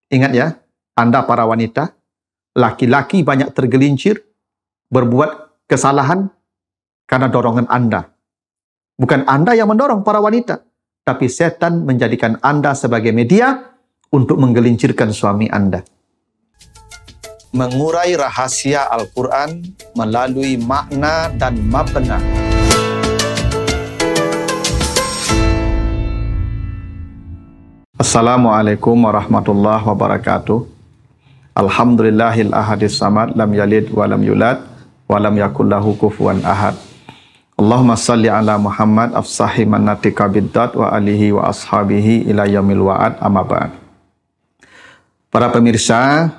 Ingat ya, Anda para wanita, laki-laki banyak tergelincir, berbuat kesalahan karena dorongan Anda. Bukan Anda yang mendorong para wanita, tapi setan menjadikan Anda sebagai media untuk menggelincirkan suami Anda. Mengurai rahasia Al-Quran melalui makna dan mabna. Assalamualaikum warahmatullahi wabarakatuh. Alhamdulillahil ahadis samad, lam yalid wa lam yulad wa lam yakul lahu kufuwan ahad. Allahumma salli ala Muhammad afsahi mannatika biddat wa alihi wa ashabihi ila yaumil wa'ad, amma ba'd. Para pemirsa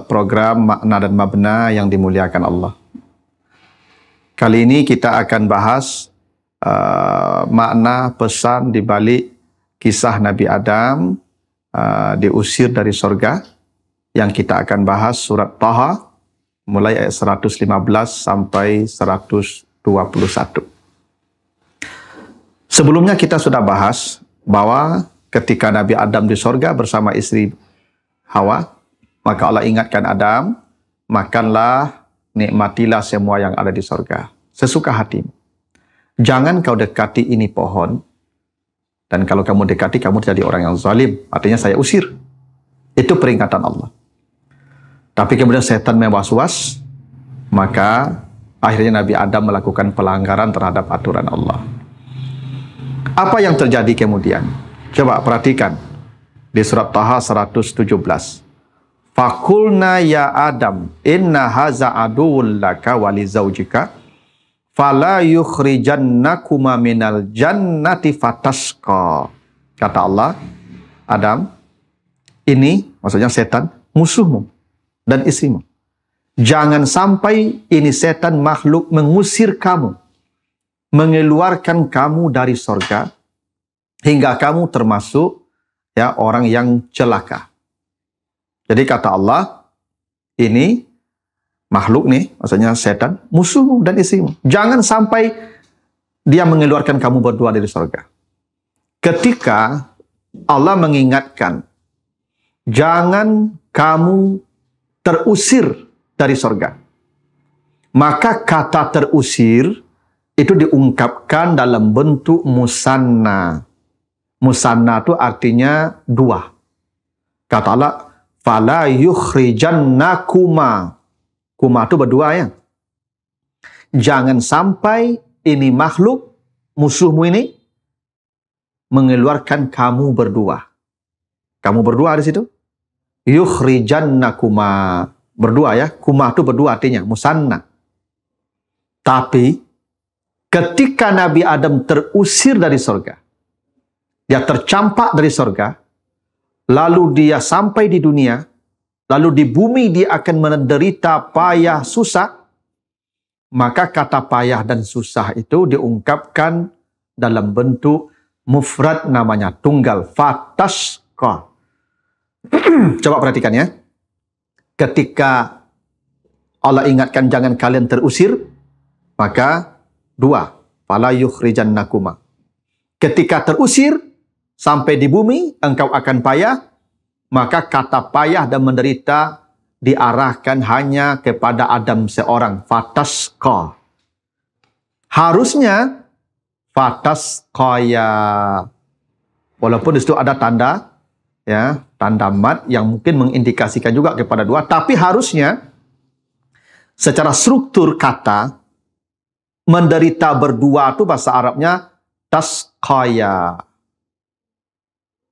program Makna dan Mabna yang dimuliakan Allah. Kali ini kita akan bahas makna pesan di balik kisah Nabi Adam diusir dari sorga, yang kita akan bahas surat Taha mulai ayat 115 sampai 121. Sebelumnya kita sudah bahas bahwa ketika Nabi Adam di sorga bersama istri Hawa, maka Allah ingatkan Adam, makanlah, nikmatilah semua yang ada di sorga sesuka hatimu. Jangan kau dekati ini pohon, dan kalau kamu dekati, kamu jadi orang yang zalim. Artinya saya usir. Itu peringatan Allah. Tapi kemudian setan mewas-was, maka akhirnya Nabi Adam melakukan pelanggaran terhadap aturan Allah. Apa yang terjadi kemudian? Coba perhatikan. Di surat Taha 117. Fakulna ya Adam, inna haza aduwwun laka wa li zaujika, fala yukhrijannakuma minal jannati fatasqa. Kata Allah, Adam, ini maksudnya setan, musuhmu dan istrimu. Jangan sampai ini setan makhluk mengusir kamu, mengeluarkan kamu dari sorga, hingga kamu termasuk ya orang yang celaka. Jadi kata Allah, ini makhluk nih, maksudnya setan, musuhmu dan istrimu. Jangan sampai dia mengeluarkan kamu berdua dari sorga. Ketika Allah mengingatkan, jangan kamu terusir dari sorga, maka kata terusir itu diungkapkan dalam bentuk musanna. Musanna itu artinya dua. Kata Allah, fala yukhrijannakuma. Kuma itu berdua ya. Jangan sampai ini makhluk, musuhmu ini, mengeluarkan kamu berdua. Kamu berdua di situ. Yukhrijannakuma. Berdua ya. Kuma itu berdua artinya. Musanna. Tapi ketika Nabi Adam terusir dari sorga, dia tercampak dari sorga, lalu dia sampai di dunia, lalu di bumi dia akan menderita payah susah, maka kata payah dan susah itu diungkapkan dalam bentuk mufrad, namanya tunggal, fatasqa. Coba perhatikan ya. Ketika Allah ingatkan jangan kalian terusir, maka dua, fala yukhrijannakuma. Ketika terusir sampai di bumi engkau akan payah, maka kata payah dan menderita diarahkan hanya kepada Adam seorang, fatasqa. Harusnya fatasqaya. Walaupun di situ ada tanda ya, tanda mat yang mungkin mengindikasikan juga kepada dua, tapi harusnya secara struktur kata menderita berdua itu bahasa Arabnya tasqaya.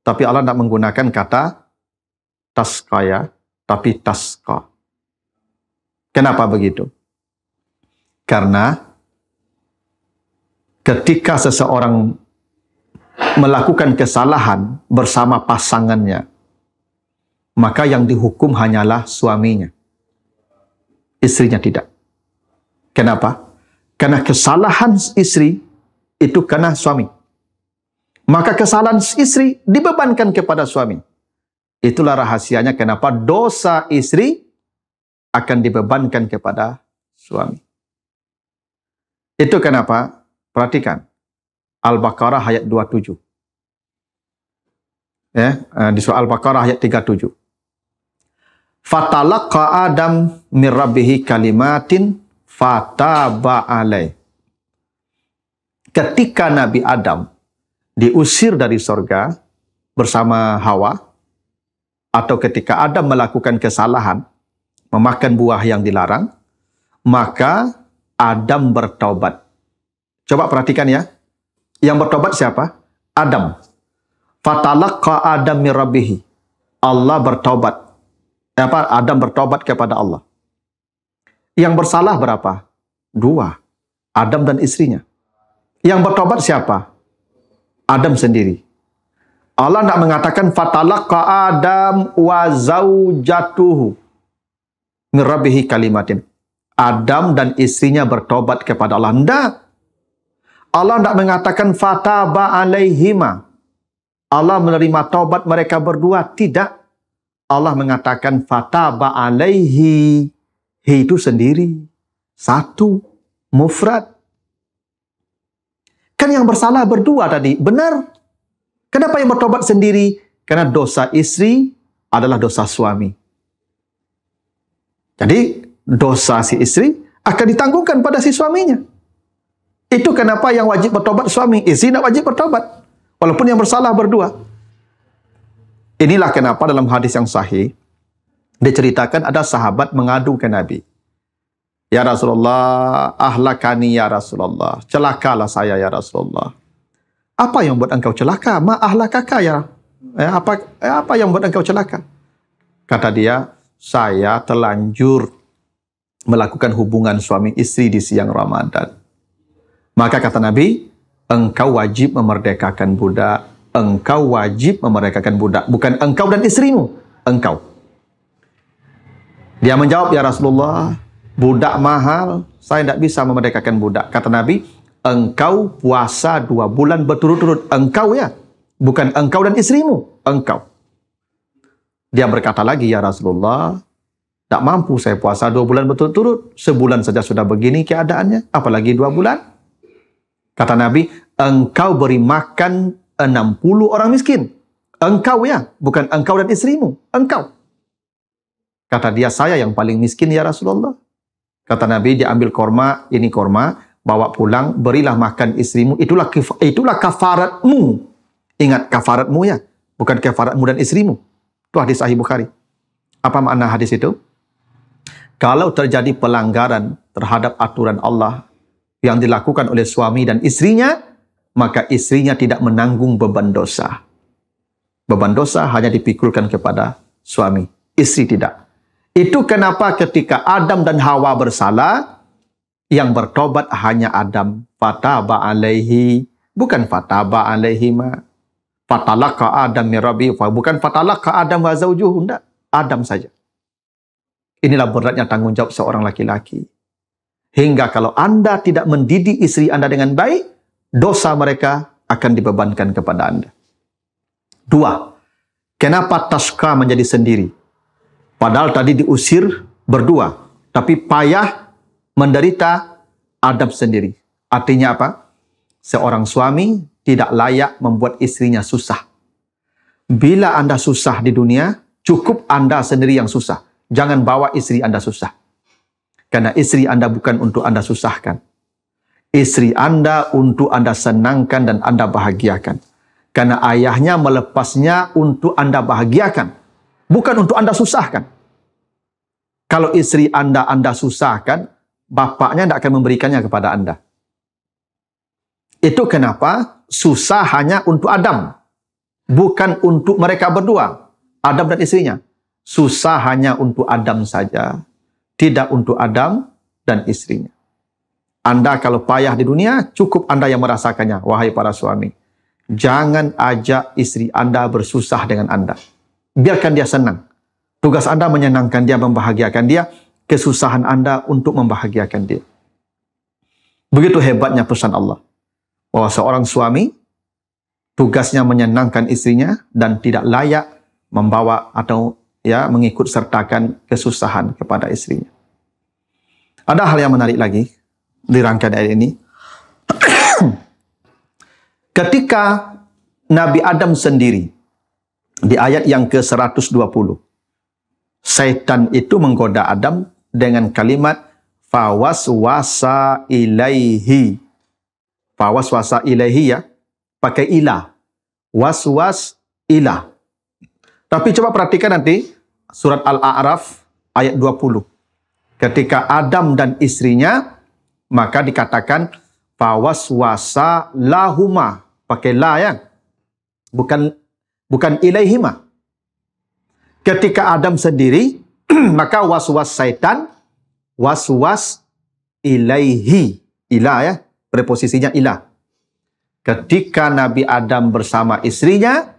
Tapi Allah tidak menggunakan kata tasqaya, tapi tasqa. Kenapa begitu? Karena ketika seseorang melakukan kesalahan bersama pasangannya, maka yang dihukum hanyalah suaminya. Istrinya tidak. Kenapa? Karena kesalahan istri itu karena suami. Maka kesalahan istri dibebankan kepada suami. Itulah rahasianya kenapa dosa istri akan dibebankan kepada suami. Itu kenapa, perhatikan, Al-Baqarah ayat 27. Ya, di surah Al-Baqarah ayat 37. Fatalaqa Adam min rabbihi kalimatin fataba alaih. Ketika Nabi Adam diusir dari sorga bersama Hawa, atau ketika Adam melakukan kesalahan, memakan buah yang dilarang, maka Adam bertaubat. Coba perhatikan ya. Yang bertobat siapa? Adam. Fatalaqa Adam min rabbihi. Allah bertobat. Adam bertobat kepada Allah. Yang bersalah berapa? 2. Adam dan istrinya. Yang bertobat siapa? Adam sendiri. Allah tidak mengatakan fatalaqa Adam wa zaujatuhu min rabbihi kalimatin. Adam dan istrinya bertobat kepada Allah. Tidak. Allah tidak mengatakan fataba alaihima. Allah menerima taubat mereka berdua. Tidak. Allah mengatakan fataba alaihi. Hi itu sendiri. 1. Mufrad. Kan yang bersalah berdua tadi. Benar. Kenapa yang bertobat sendiri? Karena dosa istri adalah dosa suami. Jadi dosa si istri akan ditanggungkan pada si suaminya. Itu kenapa yang wajib bertobat suami, istri tidak wajib bertobat. Walaupun yang bersalah berdua. Inilah kenapa dalam hadis yang sahih diceritakan ada sahabat mengadu ke Nabi. Ya Rasulullah, ahlakani ya Rasulullah. Celakalah saya ya Rasulullah. Apa yang buat engkau celaka? Ma ahlakaka ya. Apa yang buat engkau celaka? Kata dia, saya telanjur melakukan hubungan suami istri di siang Ramadan. Maka kata Nabi, engkau wajib memerdekakan budak. Engkau wajib memerdekakan budak. Bukan engkau dan istrimu. Engkau. Dia menjawab, ya Rasulullah, budak mahal. Saya tidak bisa memerdekakan budak. Kata Nabi, engkau puasa 2 bulan berturut-turut. Engkau ya. Bukan engkau dan istrimu. Engkau. Dia berkata lagi, ya Rasulullah, tak mampu saya puasa 2 bulan berturut-turut. Sebulan saja sudah begini keadaannya. Apalagi 2 bulan. Kata Nabi, engkau beri makan 60 orang miskin. Engkau ya, bukan engkau dan istrimu. Engkau. Kata dia, saya yang paling miskin ya Rasulullah. Kata Nabi, dia ambil korma, ini korma, bawa pulang, berilah makan istrimu. Itulah kafaratmu. Ingat kafaratmu ya, bukan kafaratmu dan istrimu. Itu hadis Sahih Bukhari. Apa makna hadis itu? Kalau terjadi pelanggaran terhadap aturan Allah yang dilakukan oleh suami dan istrinya, maka istrinya tidak menanggung beban dosa. Beban dosa hanya dipikulkan kepada suami, istri tidak. Itu kenapa ketika Adam dan Hawa bersalah, yang bertobat hanya Adam. Fataba alaihi, bukan fataba alaihima. Fatalaqa Adam min rabbi, bukan fatalaqa Adam wa zaujuhu, enggak. Adam saja. Inilah beratnya tanggung jawab seorang laki-laki. Hingga kalau Anda tidak mendidik istri Anda dengan baik, dosa mereka akan dibebankan kepada Anda. 2. Kenapa Taska menjadi sendiri? Padahal tadi diusir berdua. Tapi payah menderita Adam sendiri. Artinya apa? Seorang suami tidak layak membuat istrinya susah. Bila Anda susah di dunia, cukup Anda sendiri yang susah. Jangan bawa istri Anda susah. Karena istri Anda bukan untuk Anda susahkan. Istri Anda untuk Anda senangkan dan Anda bahagiakan. Karena ayahnya melepasnya untuk Anda bahagiakan. Bukan untuk Anda susahkan. Kalau istri Anda susahkan, bapaknya tidak akan memberikannya kepada Anda. Itu kenapa susah hanya untuk Adam. Bukan untuk mereka berdua. Adam dan istrinya. Susah hanya untuk Adam saja. Tidak untuk Adam dan istrinya. Anda kalau payah di dunia, cukup Anda yang merasakannya. Wahai para suami. Jangan ajak istri Anda bersusah dengan Anda. Biarkan dia senang. Tugas Anda menyenangkan dia, membahagiakan dia. Kesusahan Anda untuk membahagiakan dia. Begitu hebatnya pesan Allah. Bahwa seorang suami, tugasnya menyenangkan istrinya dan tidak layak membawa atau mengikut sertakan kesusahan kepada istrinya. Ada hal yang menarik lagi di rangkaian ayat ini. Ketika Nabi Adam sendiri di ayat yang ke-120, Syaitan itu menggoda Adam dengan kalimat fawaswasa ilaihi. Fawaswasa ilaihi ya, pakai ilah. Waswas ilah. Tapi coba perhatikan nanti surat Al-A'raf ayat 20. Ketika Adam dan istrinya, maka dikatakan fawaswasa lahuma, pakai la ya. Bukan ilaihima. Ketika Adam sendiri, maka waswas syaitan, waswas ilaihi. Ilah ya, preposisinya ilah. Ketika Nabi Adam bersama istrinya,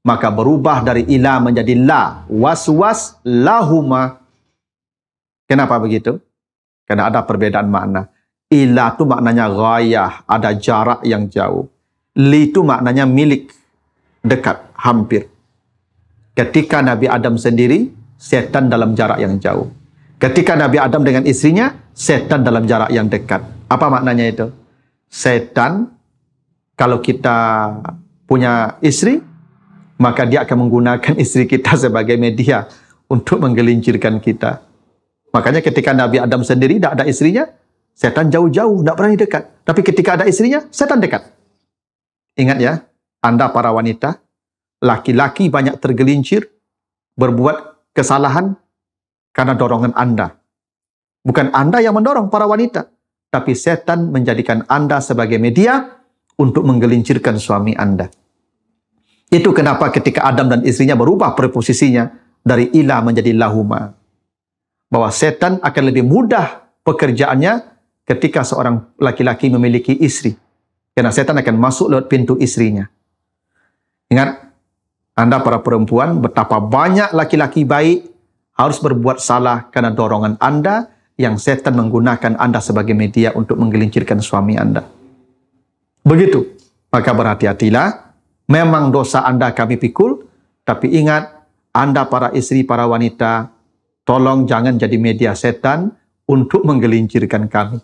maka berubah dari ilah menjadi la. Waswas lahuma. Kenapa begitu? Karena ada perbedaan makna. Ilah itu maknanya ghayah, ada jarak yang jauh. Li itu maknanya milik, dekat, hampir. Ketika Nabi Adam sendiri, setan dalam jarak yang jauh. Ketika Nabi Adam dengan istrinya, setan dalam jarak yang dekat. Apa maknanya itu? Setan, kalau kita punya istri, maka dia akan menggunakan istri kita sebagai media untuk menggelincirkan kita. Makanya ketika Nabi Adam sendiri tidak ada istrinya, setan jauh-jauh, tidak berani dekat. Tapi ketika ada istrinya, setan dekat. Ingat ya, Anda para wanita, laki-laki banyak tergelincir, berbuat kesalahan karena dorongan Anda. Bukan Anda yang mendorong para wanita, tapi setan menjadikan Anda sebagai media untuk menggelincirkan suami Anda. Itu kenapa ketika Adam dan istrinya berubah preposisinya dari ilah menjadi lahuma. Bahwa setan akan lebih mudah pekerjaannya ketika seorang laki-laki memiliki istri. Karena setan akan masuk lewat pintu istrinya. Ingat, Anda para perempuan, betapa banyak laki-laki baik harus berbuat salah karena dorongan Anda yang setan menggunakan Anda sebagai media untuk menggelincirkan suami Anda. Begitu. Maka berhati-hatilah. Memang dosa Anda kami pikul, tapi ingat, Anda para istri, para wanita, tolong jangan jadi media setan untuk menggelincirkan kami.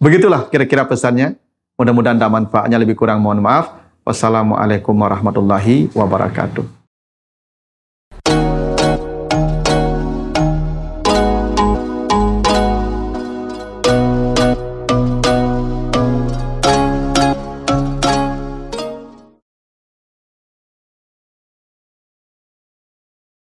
Begitulah kira-kira pesannya. Mudah-mudahan ada manfaatnya, lebih kurang mohon maaf. Wassalamualaikum warahmatullahi wabarakatuh.